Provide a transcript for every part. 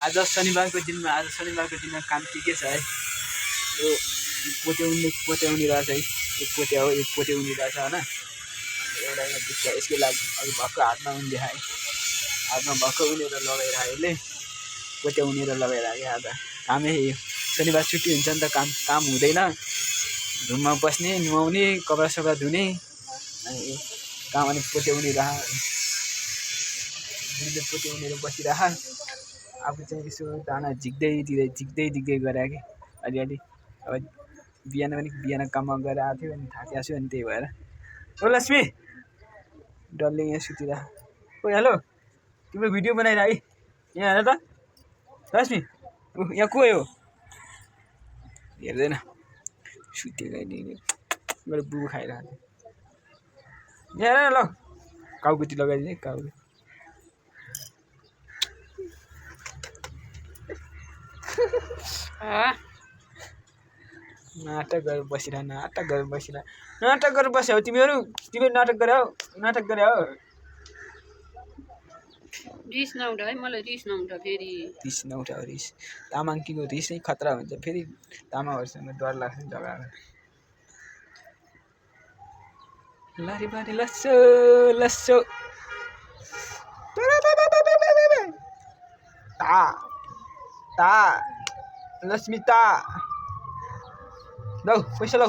आज शनिबारको दिनमा काम के छ है? यो पोत्याउने रहेछ है। यो पोत्या हो, यो पोत्याउने रहेछ होइन। एउटा यहाँ दुःख यसकै लागि अघि भक्क हातमा उनी देखाएँ। हातमा भक्क उनेर लगाएर यसले पोत्या उनेर लगाएर आज कामै यो शनिबार छुट्टी हुन्छ नि त, काम हुँदैन। रुममा बस्ने, नुहाउने, कपडा सपडा धुने, अनि काम अनि पोत्याउने पोत्याउनेर बसिरह। आफू चाहिँ यसो दाना झिक्दै गरे कि अलिअलि। अब बिहान काममा गएर आएको थियो अनि थाकिएको छु, अनि त्यही भएर। ओ लक्ष्मी, डल्ले यहाँ सुतिरह। ओ हेलो, तिम्रो भिडियो बनाइरह है। यहाँ हेर त लक्ष्मी, यहाँ को हो? हेर्दैन, सुतेको मेरो बुबु खाइरहेको थियो। यहाँ हेर न, ल काउकुटी लगाइदिने काउकुटी। नाटक गरेर बसिरह। नाटक गरेर बस्यो हो तिमीहरू नाटक गरे हो। रिस नउठा है, मलाई रिस नउठा फेरि। रिस नउठा हो, रिस तामाङ किको रिस नै खतरा हुन्छ। फेरि तामाङहरूसँग डर लाग्छ जग्गा। लारी बारी लस्सो ता लक्ष्मी ता लौ पैसा लौ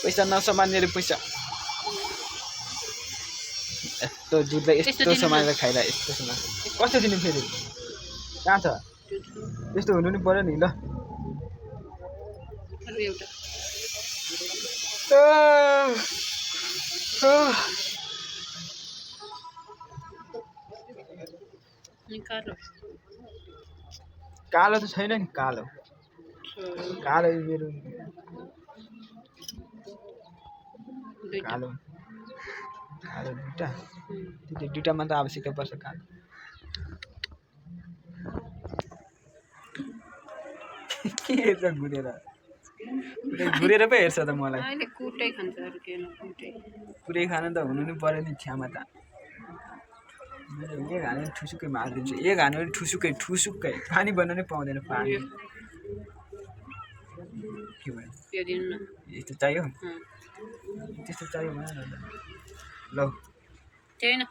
पैसा नसमानेर पैसा यस्तो जुत्दै यस्तो समानेर खाइला। यस्तो सामान कस्तो दिनु फेरि? कहाँ छ? यस्तो हुनु नि पर्यो नि। ल कालो त छैन नि। कालो मेरो कालो दुइटामा त आवश्यकता पर्छ कालो। के हेर्छ घुरेर पो हेर्छ त मलाई। कुटै खान त हुनु नि पर्यो नि क्षमता। एक हानेर ठुसुक्कै मारिदिन्छु। एक हानेर ठुसुक्कै पानी बनाउनै पाउँदैन। पानी के भयो? यस्तो चाहियो, त्यस्तो चाहियो भनेर ल छैन।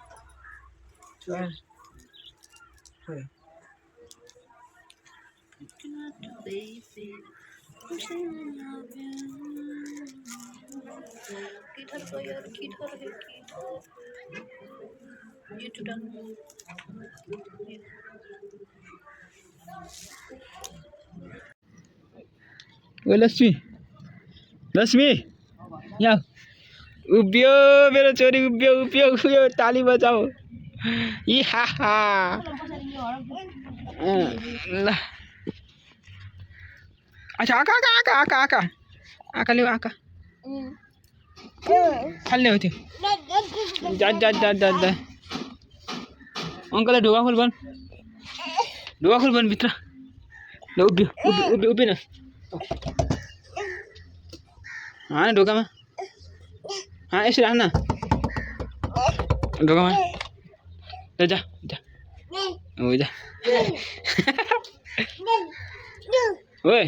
ओ लक्ष्मी यहाँ उभियो, मेरो छोरी उभियो। ताली बजाऊ। इहा ल अच्छा आका ल्याऊ। आका फाल्ने हो त्यो। जा अङ्कललाई ढोका खोल भन् भित्र। ल उभियो न। हाँ ढोकामा यसरी हान्न ढोकामा। जा हो जा। ओए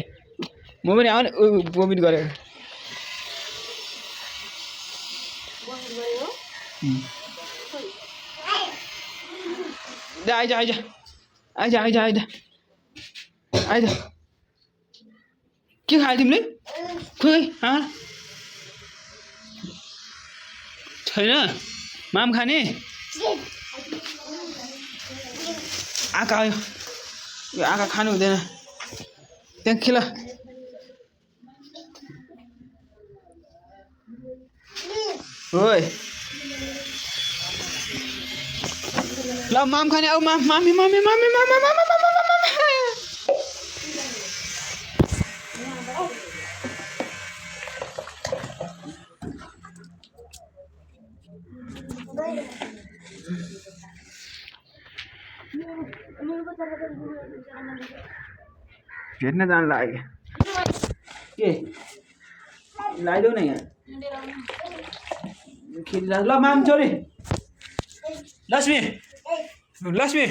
म पनि आउने भोमिट गरेको। आइज के खायो तिमीले? खोइ छैन माम खाने। आका आयो, यो आका खानु हुँदैन। त्यहाँ खेल। ओए ल माम खाने आऊ। मामी भेट्न जानु लाग्यो। के लगाइदेऊ न यहाँ खेलिरह। ल माम छोरी लक्ष्मी लक्ष्मी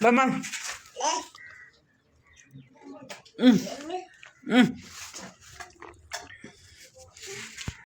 ल माग